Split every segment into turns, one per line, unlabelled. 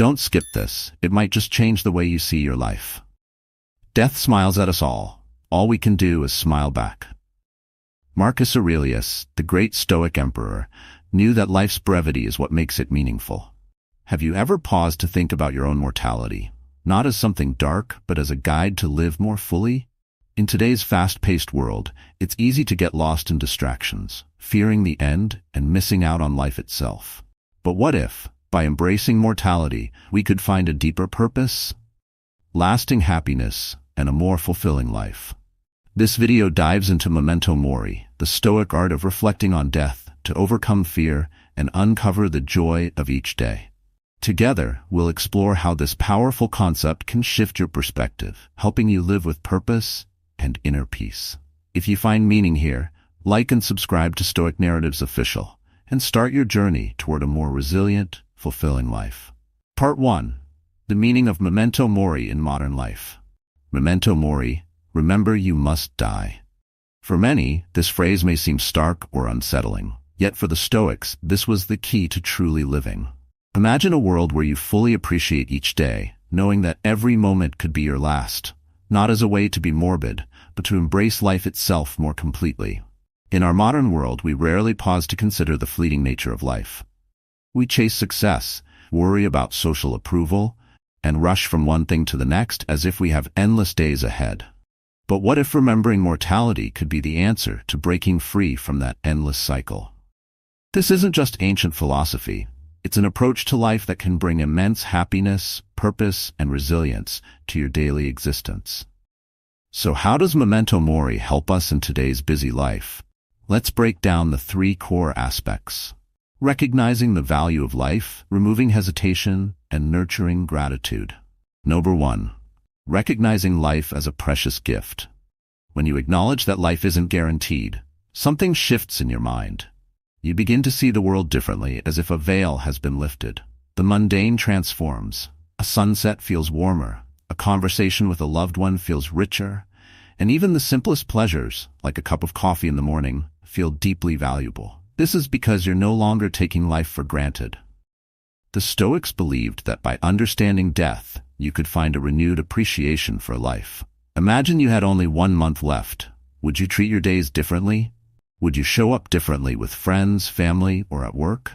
Don't skip this, it might just change the way you see your life. Death smiles at us all. All we can do is smile back. Marcus Aurelius, the great Stoic emperor, knew that life's brevity is what makes it meaningful. Have you ever paused to think about your own mortality, not as something dark, but as a guide to live more fully? In today's fast-paced world, it's easy to get lost in distractions, fearing the end and missing out on life itself. But what if, by embracing mortality, we could find a deeper purpose, lasting happiness, and a more fulfilling life? This video dives into Memento Mori, the Stoic art of reflecting on death to overcome fear and uncover the joy of each day. Together, we'll explore how this powerful concept can shift your perspective, helping you live with purpose and inner peace. If you find meaning here, like and subscribe to Stoic Narratives Official, and start your journey toward a more resilient, fulfilling life. Part 1. The meaning of Memento Mori in modern life. Memento Mori, remember you must die. For many, this phrase may seem stark or unsettling, yet for the Stoics, this was the key to truly living. Imagine a world where you fully appreciate each day, knowing that every moment could be your last, not as a way to be morbid, but to embrace life itself more completely. In our modern world, we rarely pause to consider the fleeting nature of life. We chase success, worry about social approval, and rush from one thing to the next as if we have endless days ahead. But what if remembering mortality could be the answer to breaking free from that endless cycle? This isn't just ancient philosophy. It's an approach to life that can bring immense happiness, purpose, and resilience to your daily existence. So how does Memento Mori help us in today's busy life? Let's break down the 3 core aspects. Recognizing the value of life, removing hesitation, and nurturing gratitude. Number 1. Recognizing life as a precious gift. When you acknowledge that life isn't guaranteed, something shifts in your mind. You begin to see the world differently, as if a veil has been lifted. The mundane transforms. A sunset feels warmer, a conversation with a loved one feels richer, and even the simplest pleasures, like a cup of coffee in the morning, feel deeply valuable. This is because you're no longer taking life for granted. The Stoics believed that by understanding death, you could find a renewed appreciation for life. Imagine you had only 1 month left. Would you treat your days differently? Would you show up differently with friends, family, or at work?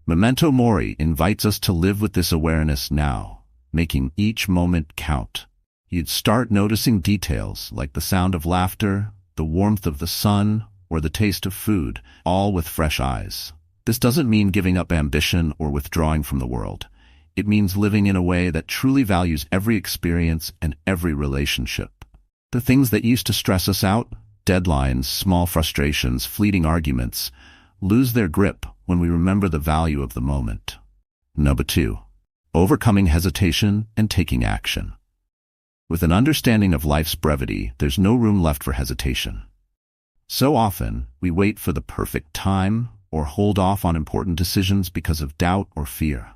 Memento Mori invites us to live with this awareness now, making each moment count. You'd start noticing details like the sound of laughter, the warmth of the sun, or the taste of food, all with fresh eyes. This doesn't mean giving up ambition or withdrawing from the world. It means living in a way that truly values every experience and every relationship. The things that used to stress us out, deadlines, small frustrations, fleeting arguments, lose their grip when we remember the value of the moment. Number 2. Overcoming hesitation and taking action. With an understanding of life's brevity, there's no room left for hesitation. So often, we wait for the perfect time or hold off on important decisions because of doubt or fear.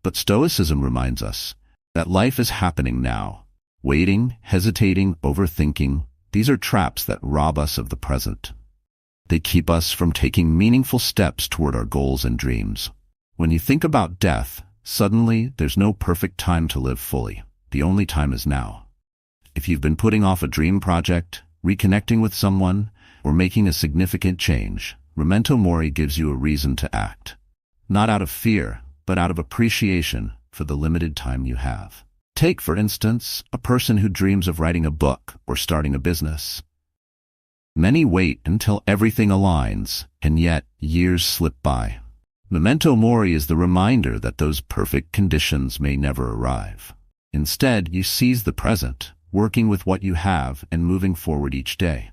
But Stoicism reminds us that life is happening now. Waiting, hesitating, overthinking, these are traps that rob us of the present. They keep us from taking meaningful steps toward our goals and dreams. When you think about death, suddenly there's no perfect time to live fully. The only time is now. If you've been putting off a dream project, reconnecting with someone, or making a significant change, Memento Mori gives you a reason to act. Not out of fear, but out of appreciation for the limited time you have. Take, for instance, a person who dreams of writing a book or starting a business. Many wait until everything aligns, and yet years slip by. Memento Mori is the reminder that those perfect conditions may never arrive. Instead, you seize the present, working with what you have and moving forward each day.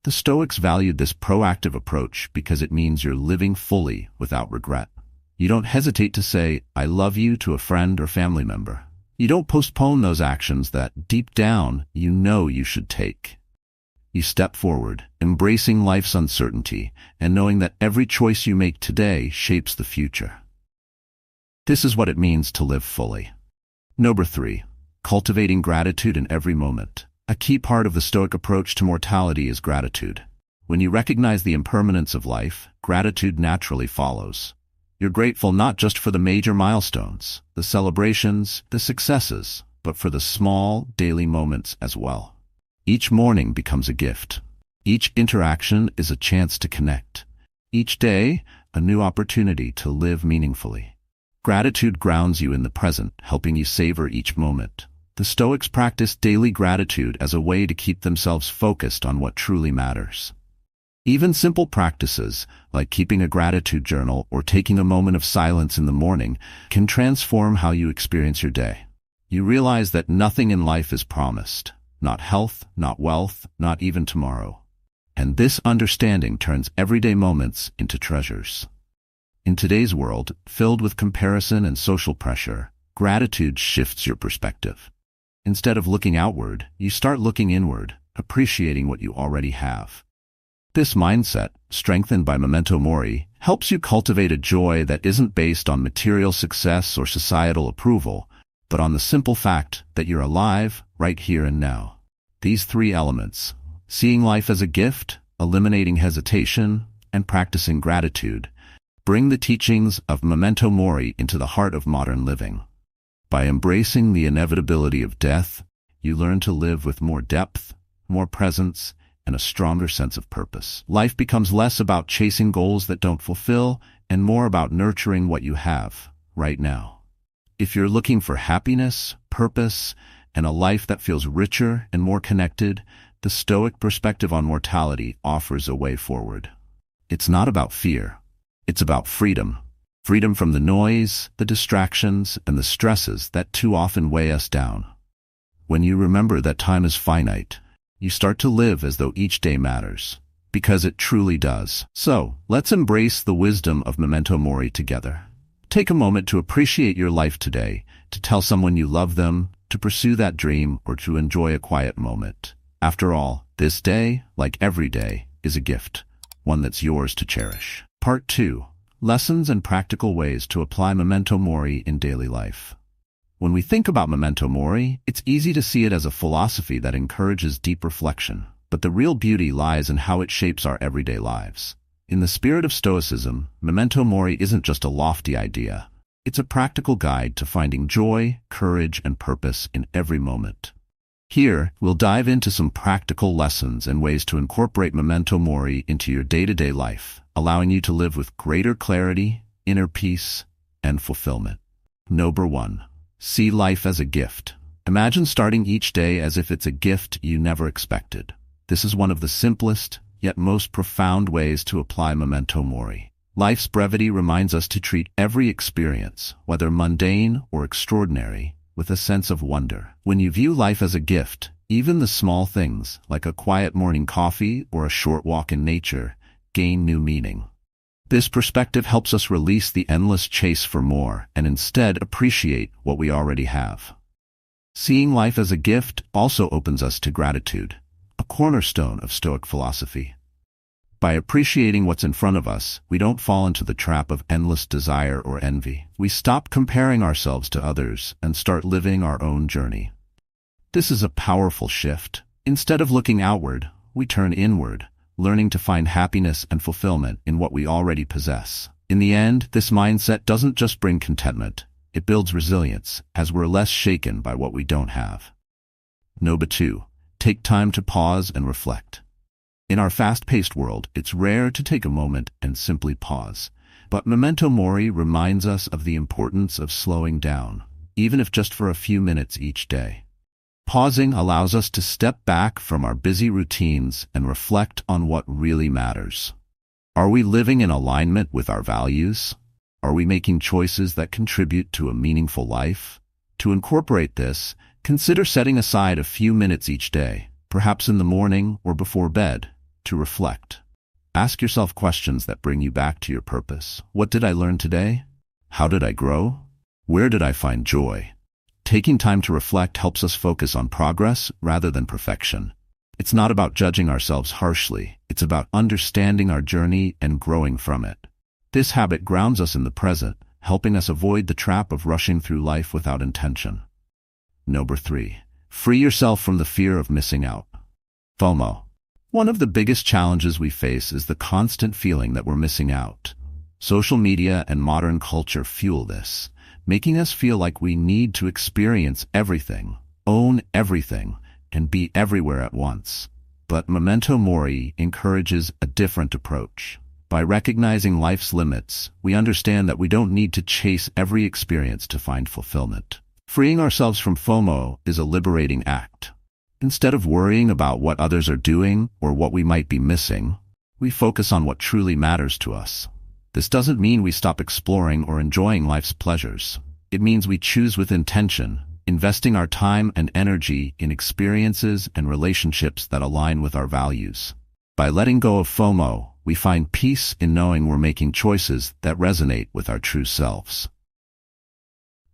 The Stoics valued this proactive approach because it means you're living fully without regret. You don't hesitate to say, "I love you" to a friend or family member. You don't postpone those actions that, deep down, you know you should take. You step forward, embracing life's uncertainty, and knowing that every choice you make today shapes the future. This is what it means to live fully. Number 3. Cultivating gratitude in every moment. A key part of the Stoic approach to mortality is gratitude. When you recognize the impermanence of life, gratitude naturally follows. You're grateful not just for the major milestones, the celebrations, the successes, but for the small, daily moments as well. Each morning becomes a gift. Each interaction is a chance to connect. Each day, a new opportunity to live meaningfully. Gratitude grounds you in the present, helping you savor each moment. The Stoics practice daily gratitude as a way to keep themselves focused on what truly matters. Even simple practices, like keeping a gratitude journal or taking a moment of silence in the morning, can transform how you experience your day. You realize that nothing in life is promised. Not health, not wealth, not even tomorrow. And this understanding turns everyday moments into treasures. In today's world, filled with comparison and social pressure, gratitude shifts your perspective. Instead of looking outward, you start looking inward, appreciating what you already have. This mindset, strengthened by Memento Mori, helps you cultivate a joy that isn't based on material success or societal approval, but on the simple fact that you're alive right here and now. These three elements, seeing life as a gift, eliminating hesitation, and practicing gratitude, bring the teachings of Memento Mori into the heart of modern living. By embracing the inevitability of death, you learn to live with more depth, more presence, and a stronger sense of purpose. Life becomes less about chasing goals that don't fulfill and more about nurturing what you have right now. If you're looking for happiness, purpose, and a life that feels richer and more connected, the Stoic perspective on mortality offers a way forward. It's not about fear. It's about freedom. Freedom from the noise, the distractions, and the stresses that too often weigh us down. When you remember that time is finite, you start to live as though each day matters, because it truly does. So, let's embrace the wisdom of Memento Mori together. Take a moment to appreciate your life today, to tell someone you love them, to pursue that dream, or to enjoy a quiet moment. After all, this day, like every day, is a gift, one that's yours to cherish. Part 2. Lessons and practical ways to apply Memento Mori in daily life. When we think about Memento Mori, it's easy to see it as a philosophy that encourages deep reflection, but the real beauty lies in how it shapes our everyday lives. In the spirit of Stoicism, Memento Mori isn't just a lofty idea. It's a practical guide to finding joy, courage, and purpose in every moment. Here, we'll dive into some practical lessons and ways to incorporate Memento Mori into your day-to-day life, allowing you to live with greater clarity, inner peace, and fulfillment. Number 1. See life as a gift. Imagine starting each day as if it's a gift you never expected. This is one of the simplest, yet most profound ways to apply Memento Mori. Life's brevity reminds us to treat every experience, whether mundane or extraordinary, with a sense of wonder. When you view life as a gift, even the small things, like a quiet morning coffee or a short walk in nature, gain new meaning. This perspective helps us release the endless chase for more and instead appreciate what we already have. Seeing life as a gift also opens us to gratitude, a cornerstone of Stoic philosophy. By appreciating what's in front of us, we don't fall into the trap of endless desire or envy. We stop comparing ourselves to others and start living our own journey. This is a powerful shift. Instead of looking outward, we turn inward, learning to find happiness and fulfillment in what we already possess. In the end, this mindset doesn't just bring contentment, it builds resilience, as we're less shaken by what we don't have. Number 2. Take time to pause and reflect. In our fast-paced world, it's rare to take a moment and simply pause. But Memento Mori reminds us of the importance of slowing down, even if just for a few minutes each day. Pausing allows us to step back from our busy routines and reflect on what really matters. Are we living in alignment with our values? Are we making choices that contribute to a meaningful life? To incorporate this, consider setting aside a few minutes each day, perhaps in the morning or before bed, to reflect. Ask yourself questions that bring you back to your purpose. What did I learn today? How did I grow? Where did I find joy? Taking time to reflect helps us focus on progress rather than perfection. It's not about judging ourselves harshly. It's about understanding our journey and growing from it. This habit grounds us in the present, helping us avoid the trap of rushing through life without intention. Number 3. Free yourself from the fear of missing out. FOMO. One of the biggest challenges we face is the constant feeling that we're missing out. Social media and modern culture fuel this, making us feel like we need to experience everything, own everything, and be everywhere at once. But Memento Mori encourages a different approach. By recognizing life's limits, we understand that we don't need to chase every experience to find fulfillment. Freeing ourselves from FOMO is a liberating act. Instead of worrying about what others are doing or what we might be missing, we focus on what truly matters to us. This doesn't mean we stop exploring or enjoying life's pleasures. It means we choose with intention, investing our time and energy in experiences and relationships that align with our values. By letting go of FOMO, we find peace in knowing we're making choices that resonate with our true selves.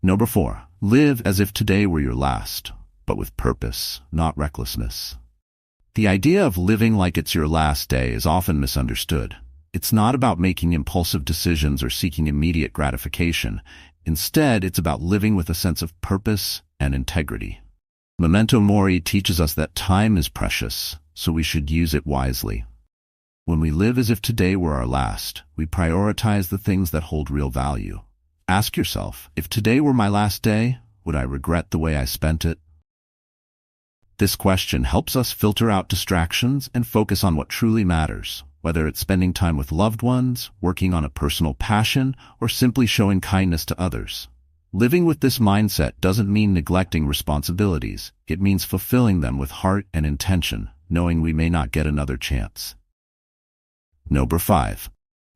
Number 4. Live as if today were your last, but with purpose, not recklessness. The idea of living like it's your last day is often misunderstood. It's not about making impulsive decisions or seeking immediate gratification. Instead, it's about living with a sense of purpose and integrity. Memento Mori teaches us that time is precious, so we should use it wisely. When we live as if today were our last, we prioritize the things that hold real value. Ask yourself, if today were my last day, would I regret the way I spent it? This question helps us filter out distractions and focus on what truly matters, whether it's spending time with loved ones, working on a personal passion, or simply showing kindness to others. Living with this mindset doesn't mean neglecting responsibilities. It means fulfilling them with heart and intention, knowing we may not get another chance. Number 5.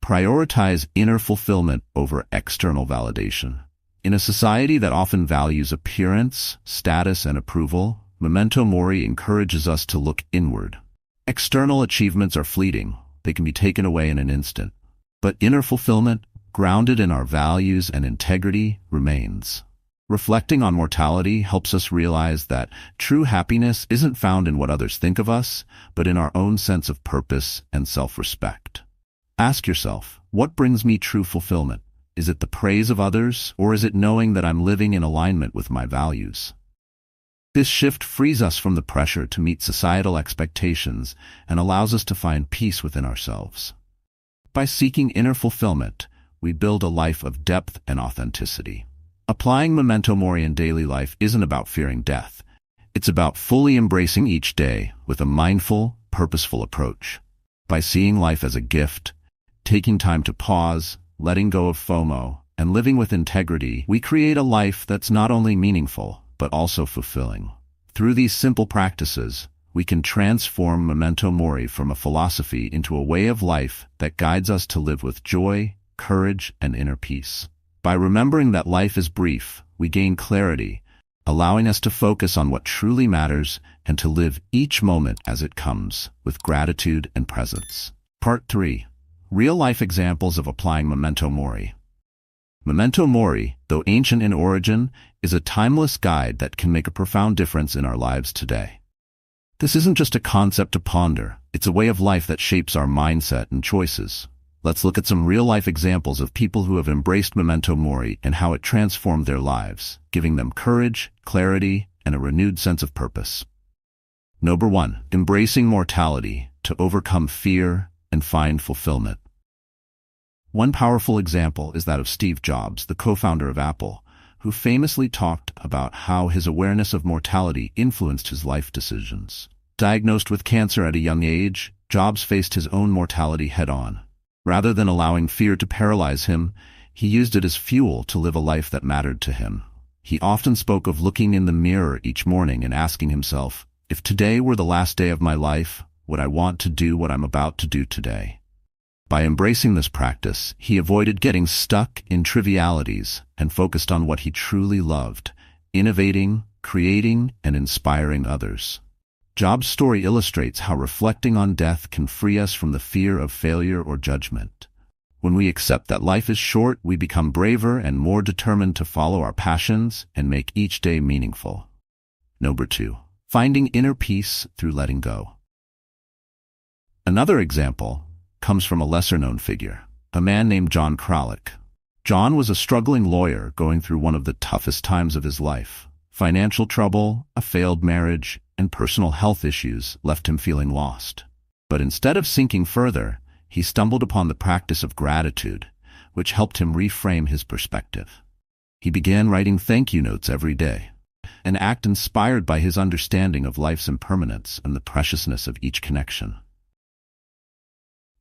Prioritize inner fulfillment over external validation. In a society that often values appearance, status, and approval, Memento Mori encourages us to look inward. External achievements are fleeting. They can be taken away in an instant. But inner fulfillment, grounded in our values and integrity, remains. Reflecting on mortality helps us realize that true happiness isn't found in what others think of us, but in our own sense of purpose and self-respect. Ask yourself, what brings me true fulfillment? Is it the praise of others, or is it knowing that I'm living in alignment with my values? This shift frees us from the pressure to meet societal expectations and allows us to find peace within ourselves. By seeking inner fulfillment, we build a life of depth and authenticity. Applying Memento Mori in daily life isn't about fearing death. It's about fully embracing each day with a mindful, purposeful approach. By seeing life as a gift, taking time to pause, letting go of FOMO, and living with integrity, we create a life that's not only meaningful, but also fulfilling. Through these simple practices, we can transform Memento Mori from a philosophy into a way of life that guides us to live with joy, courage, and inner peace. By remembering that life is brief, we gain clarity, allowing us to focus on what truly matters and to live each moment as it comes, with gratitude and presence. Part 3. Real-life examples of applying Memento Mori. Memento Mori, though ancient in origin, is a timeless guide that can make a profound difference in our lives today. This isn't just a concept to ponder, it's a way of life that shapes our mindset and choices. Let's look at some real-life examples of people who have embraced Memento Mori and how it transformed their lives, giving them courage, clarity, and a renewed sense of purpose. Number 1. Embracing mortality to overcome fear and find fulfillment. One powerful example is that of Steve Jobs, the co-founder of Apple, who famously talked about how his awareness of mortality influenced his life decisions. Diagnosed with cancer at a young age, Jobs faced his own mortality head-on. Rather than allowing fear to paralyze him, he used it as fuel to live a life that mattered to him. He often spoke of looking in the mirror each morning and asking himself, if today were the last day of my life, would I want to do what I'm about to do today? By embracing this practice, he avoided getting stuck in trivialities and focused on what he truly loved, innovating, creating, and inspiring others. Jobs' story illustrates how reflecting on death can free us from the fear of failure or judgment. When we accept that life is short, we become braver and more determined to follow our passions and make each day meaningful. Number 2. Finding inner peace through letting go. Another example comes from a lesser-known figure, a man named John Kralik. John was a struggling lawyer going through one of the toughest times of his life. Financial trouble, a failed marriage, and personal health issues left him feeling lost. But instead of sinking further, he stumbled upon the practice of gratitude. which helped him reframe his perspective. He began writing thank you notes every day, an act inspired by his understanding of life's impermanence and the preciousness of each connection.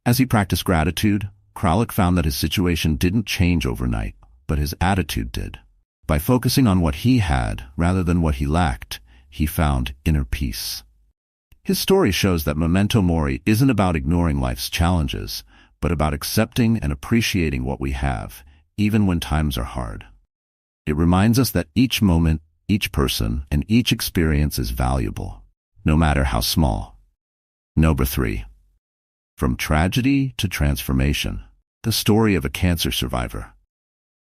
As he practiced gratitude, Kralik found that his situation didn't change overnight, but his attitude did. By focusing on what he had rather than what he lacked, he found inner peace. His story shows that Memento Mori isn't about ignoring life's challenges, but about accepting and appreciating what we have, even when times are hard. It reminds us that each moment, each person, and each experience is valuable, no matter how small. Number 3. From tragedy to transformation, the story of a cancer survivor.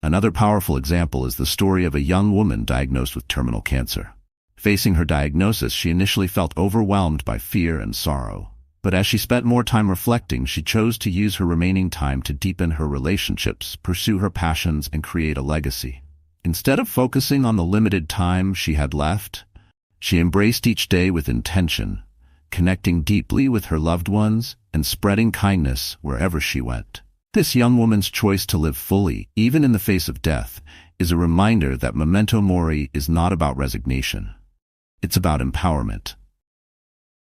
Another powerful example is the story of a young woman diagnosed with terminal cancer. Facing her diagnosis, she initially felt overwhelmed by fear and sorrow. But as she spent more time reflecting, she chose to use her remaining time to deepen her relationships, pursue her passions, and create a legacy. Instead of focusing on the limited time she had left, she embraced each day with intention, connecting deeply with her loved ones and spreading kindness wherever she went. This young woman's choice to live fully, even in the face of death, is a reminder that Memento Mori is not about resignation. It's about empowerment.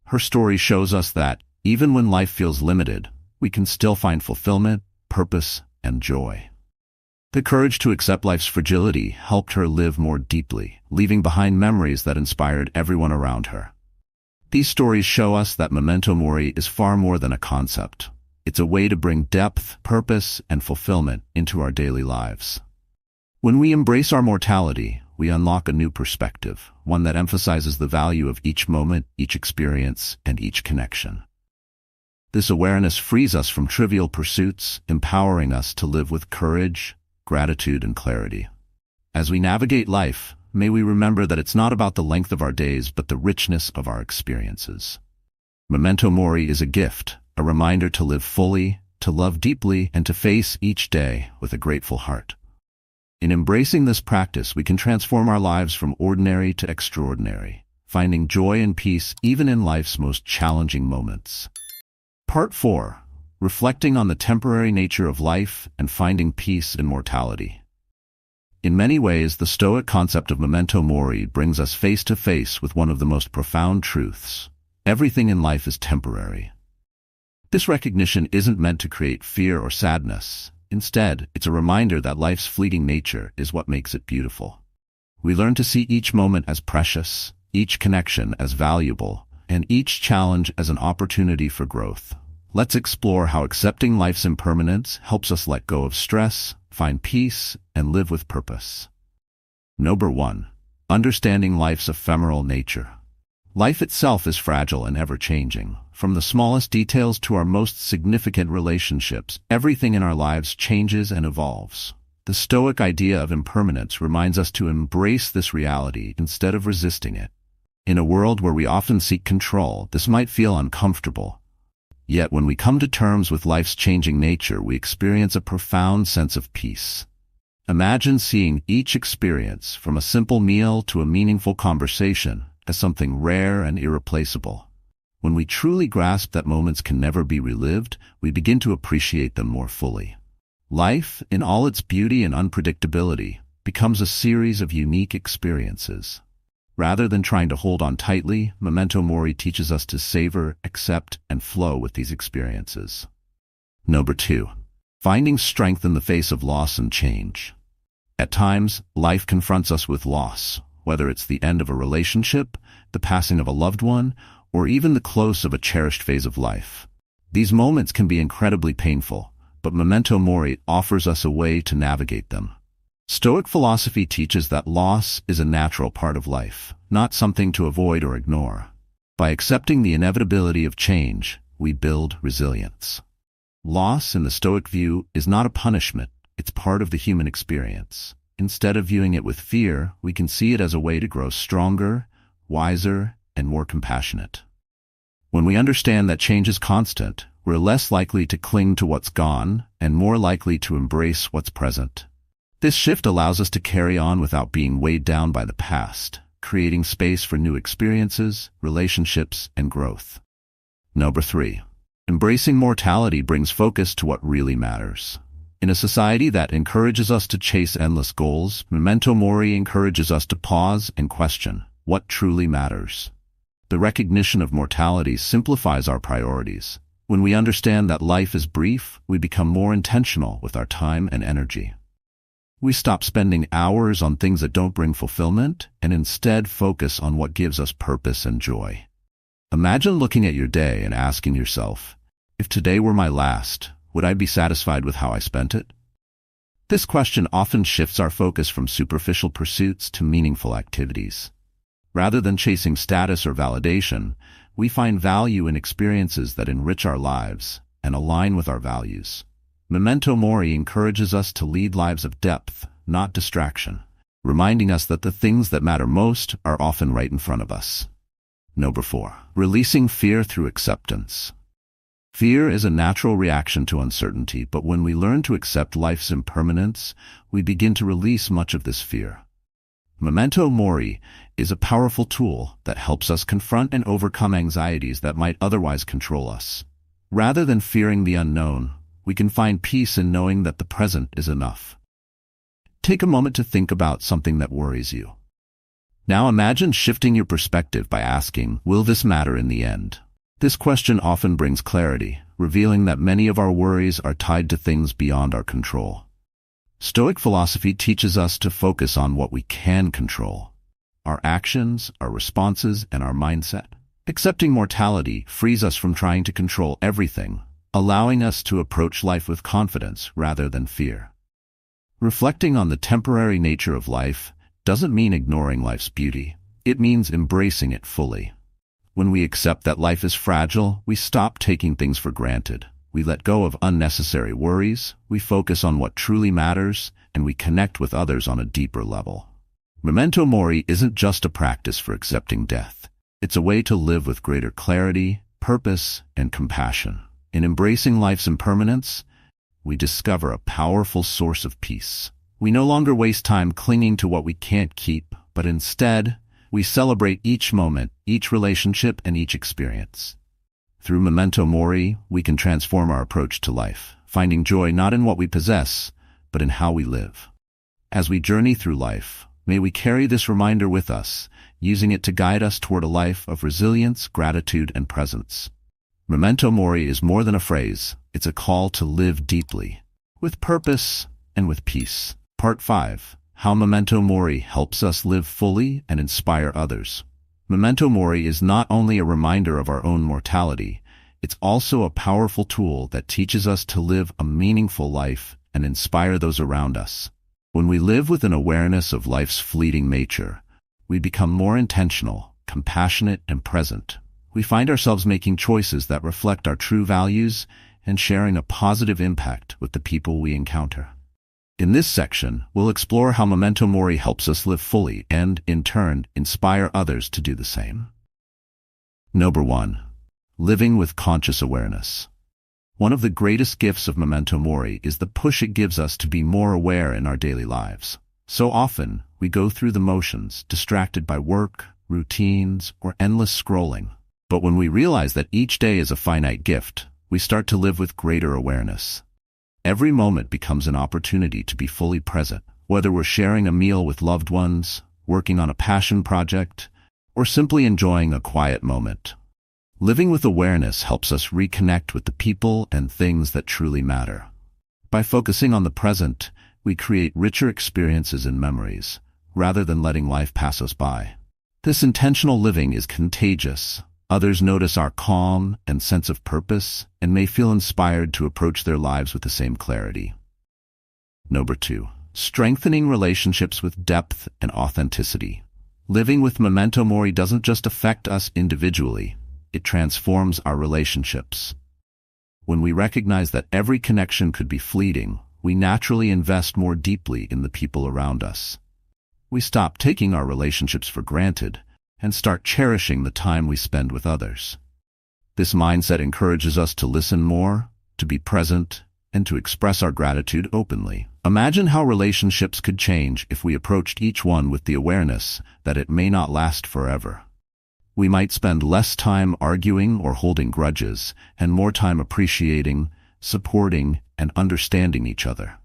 Her story shows us that, even when life feels limited, we can still find fulfillment, purpose, and joy. The courage to accept life's fragility helped her live more deeply, leaving behind memories that inspired everyone around her. These stories show us that Memento Mori is far more than a concept. It's a way to bring depth, purpose, and fulfillment into our daily lives. When we embrace our mortality, we unlock a new perspective, one that emphasizes the value of each moment, each experience, and each connection. This awareness frees us from trivial pursuits, empowering us to live with courage, gratitude, and clarity. As we navigate life, may we remember that it's not about the length of our days, but the richness of our experiences. Memento Mori is a gift, a reminder to live fully, to love deeply, and to face each day with a grateful heart. In embracing this practice, we can transform our lives from ordinary to extraordinary, finding joy and peace even in life's most challenging moments. Part 4. Reflecting on the temporary nature of life and finding peace in mortality. In many ways, the Stoic concept of Memento Mori brings us face to face with one of the most profound truths. Everything in life is temporary. This recognition isn't meant to create fear or sadness. Instead, it's a reminder that life's fleeting nature is what makes it beautiful. We learn to see each moment as precious, each connection as valuable, and each challenge as an opportunity for growth. Let's explore how accepting life's impermanence helps us let go of stress, find peace, and live with purpose. Number 1. Understanding life's ephemeral nature. Life itself is fragile and ever-changing. From the smallest details to our most significant relationships, everything in our lives changes and evolves. The Stoic idea of impermanence reminds us to embrace this reality instead of resisting it. In a world where we often seek control, this might feel uncomfortable. Yet when we come to terms with life's changing nature, we experience a profound sense of peace. Imagine seeing each experience, from a simple meal to a meaningful conversation, as something rare and irreplaceable. When we truly grasp that moments can never be relived, we begin to appreciate them more fully. Life, in all its beauty and unpredictability, becomes a series of unique experiences. Rather than trying to hold on tightly, Memento Mori teaches us to savor, accept, and flow with these experiences. Number 2. Finding strength in the face of loss and change. At times, life confronts us with loss, whether it's the end of a relationship, the passing of a loved one, or even the close of a cherished phase of life. These moments can be incredibly painful, but Memento Mori offers us a way to navigate them. Stoic philosophy teaches that loss is a natural part of life, not something to avoid or ignore. By accepting the inevitability of change, we build resilience. Loss, in the Stoic view, is not a punishment, it's part of the human experience. Instead of viewing it with fear, we can see it as a way to grow stronger, wiser, and more compassionate. When we understand that change is constant, we're less likely to cling to what's gone and more likely to embrace what's present. This shift allows us to carry on without being weighed down by the past, creating space for new experiences, relationships, and growth. Number 3. Embracing mortality brings focus to what really matters. In a society that encourages us to chase endless goals, Memento Mori encourages us to pause and question what truly matters. The recognition of mortality simplifies our priorities. When we understand that life is brief, we become more intentional with our time and energy. We stop spending hours on things that don't bring fulfillment and instead focus on what gives us purpose and joy. Imagine looking at your day and asking yourself, if today were my last, would I be satisfied with how I spent it? This question often shifts our focus from superficial pursuits to meaningful activities. Rather than chasing status or validation, we find value in experiences that enrich our lives and align with our values. Memento Mori encourages us to lead lives of depth, not distraction, reminding us that the things that matter most are often right in front of us. Number 4. Releasing fear through acceptance. Fear is a natural reaction to uncertainty, but when we learn to accept life's impermanence, we begin to release much of this fear. Memento Mori is a powerful tool that helps us confront and overcome anxieties that might otherwise control us. Rather than fearing the unknown, we can find peace in knowing that the present is enough. Take a moment to think about something that worries you. Now imagine shifting your perspective by asking, will this matter in the end? This question often brings clarity, revealing that many of our worries are tied to things beyond our control. Stoic philosophy teaches us to focus on what we can control: our actions, our responses, and our mindset. Accepting mortality frees us from trying to control everything, allowing us to approach life with confidence rather than fear. Reflecting on the temporary nature of life doesn't mean ignoring life's beauty. It means embracing it fully. When we accept that life is fragile, we stop taking things for granted. We let go of unnecessary worries, we focus on what truly matters, and we connect with others on a deeper level. Memento Mori isn't just a practice for accepting death. It's a way to live with greater clarity, purpose, and compassion. In embracing life's impermanence, we discover a powerful source of peace. We no longer waste time clinging to what we can't keep, but instead, we celebrate each moment, each relationship, and each experience. Through Memento Mori, we can transform our approach to life, finding joy not in what we possess, but in how we live. As we journey through life, may we carry this reminder with us, using it to guide us toward a life of resilience, gratitude, and presence. Memento Mori is more than a phrase. It's a call to live deeply, with purpose and with peace. Part 5. How Memento Mori helps us live fully and inspire others. Memento Mori is not only a reminder of our own mortality, it's also a powerful tool that teaches us to live a meaningful life and inspire those around us. When we live with an awareness of life's fleeting nature, we become more intentional, compassionate, and present. We find ourselves making choices that reflect our true values and sharing a positive impact with the people we encounter. In this section, we'll explore how Memento Mori helps us live fully and, in turn, inspire others to do the same. Number 1. Living with conscious awareness. One of the greatest gifts of Memento Mori is the push it gives us to be more aware in our daily lives. So often, we go through the motions, distracted by work, routines, or endless scrolling. But when we realize that each day is a finite gift, we start to live with greater awareness. Every moment becomes an opportunity to be fully present, whether we're sharing a meal with loved ones, working on a passion project, or simply enjoying a quiet moment. Living with awareness helps us reconnect with the people and things that truly matter. By focusing on the present, we create richer experiences and memories, rather than letting life pass us by. This intentional living is contagious. Others notice our calm and sense of purpose and may feel inspired to approach their lives with the same clarity. Number 2. Strengthening relationships with depth and authenticity. Living with Memento Mori doesn't just affect us individually, it transforms our relationships. When we recognize that every connection could be fleeting, we naturally invest more deeply in the people around us. We stop taking our relationships for granted and start cherishing the time we spend with others. This mindset encourages us to listen more, to be present, and to express our gratitude openly. Imagine how relationships could change if we approached each one with the awareness that it may not last forever. We might spend less time arguing or holding grudges, and more time appreciating, supporting, and understanding each other.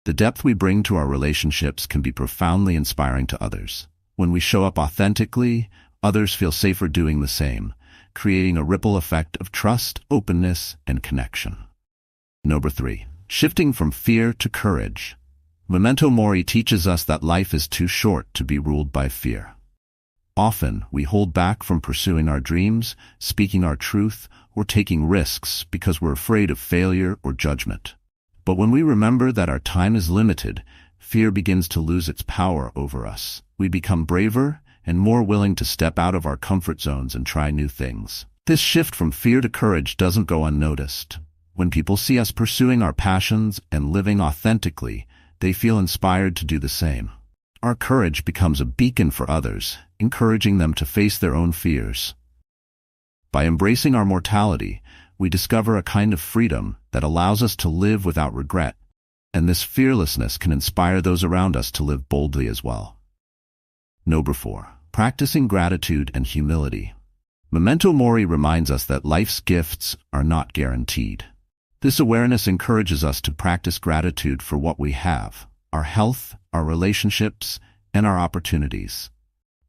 The depth we bring to our relationships can be profoundly inspiring to others. When we show up authentically, others feel safer doing the same, creating a ripple effect of trust, openness, and connection. Number 3. Shifting from fear to courage. Memento Mori teaches us that life is too short to be ruled by fear. Often, we hold back from pursuing our dreams, speaking our truth, or taking risks because we're afraid of failure or judgment. But when we remember that our time is limited, fear begins to lose its power over us. We become braver and more willing to step out of our comfort zones and try new things. This shift from fear to courage doesn't go unnoticed. When people see us pursuing our passions and living authentically, they feel inspired to do the same. Our courage becomes a beacon for others, encouraging them to face their own fears. By embracing our mortality, we discover a kind of freedom that allows us to live without regret, and this fearlessness can inspire those around us to live boldly as well. Number 4. Practicing gratitude and humility. Memento Mori reminds us that life's gifts are not guaranteed. This awareness encourages us to practice gratitude for what we have: our health, our relationships, and our opportunities.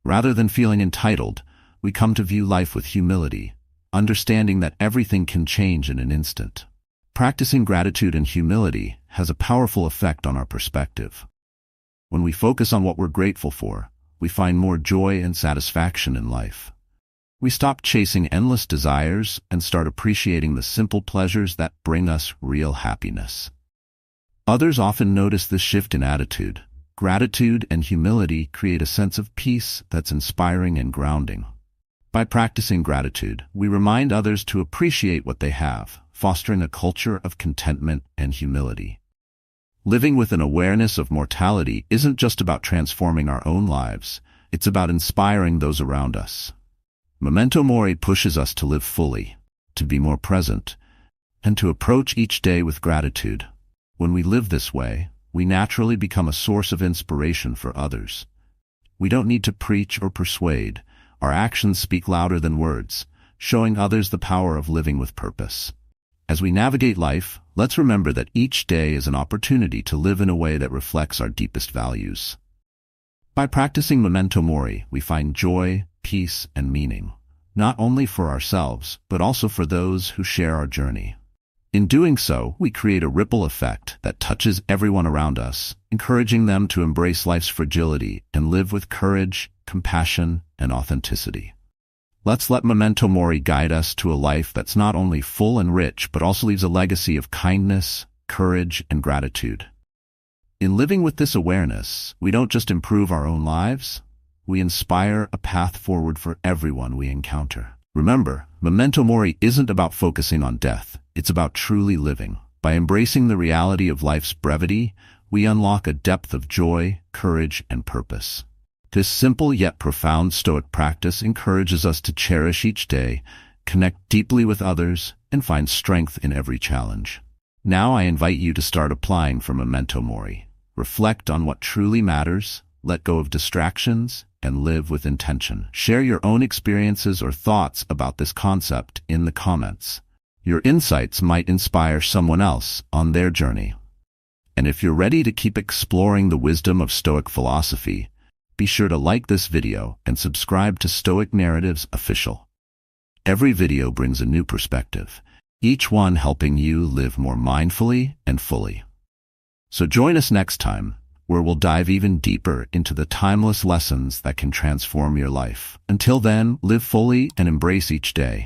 Rather than feeling entitled, we come to view life with humility, understanding that everything can change in an instant. Practicing gratitude and humility has a powerful effect on our perspective. When we focus on what we're grateful for, we find more joy and satisfaction in life. We stop chasing endless desires and start appreciating the simple pleasures that bring us real happiness. Others often notice this shift in attitude. Gratitude and humility create a sense of peace that's inspiring and grounding. By practicing gratitude, we remind others to appreciate what they have, fostering a culture of contentment and humility. Living with an awareness of mortality isn't just about transforming our own lives, it's about inspiring those around us. Memento Mori pushes us to live fully, to be more present, and to approach each day with gratitude. When we live this way, we naturally become a source of inspiration for others. We don't need to preach or persuade. Our actions speak louder than words, showing others the power of living with purpose. As we navigate life, let's remember that each day is an opportunity to live in a way that reflects our deepest values. By practicing Memento Mori, we find joy, peace, and meaning, not only for ourselves, but also for those who share our journey. In doing so, we create a ripple effect that touches everyone around us, encouraging them to embrace life's fragility and live with courage, compassion, and authenticity. Let's let Memento Mori guide us to a life that's not only full and rich, but also leaves a legacy of kindness, courage, and gratitude. In living with this awareness, we don't just improve our own lives, we inspire a path forward for everyone we encounter. Remember, Memento Mori isn't about focusing on death, it's about truly living. By embracing the reality of life's brevity, we unlock a depth of joy, courage, and purpose. This simple yet profound Stoic practice encourages us to cherish each day, connect deeply with others, and find strength in every challenge. Now I invite you to start applying for Memento Mori. Reflect on what truly matters, let go of distractions, and live with intention. Share your own experiences or thoughts about this concept in the comments. Your insights might inspire someone else on their journey. And if you're ready to keep exploring the wisdom of Stoic philosophy, be sure to like this video and subscribe to Stoic Narratives Official. Every video brings a new perspective, each one helping you live more mindfully and fully. So join us next time, where we'll dive even deeper into the timeless lessons that can transform your life. Until then, live fully and embrace each day.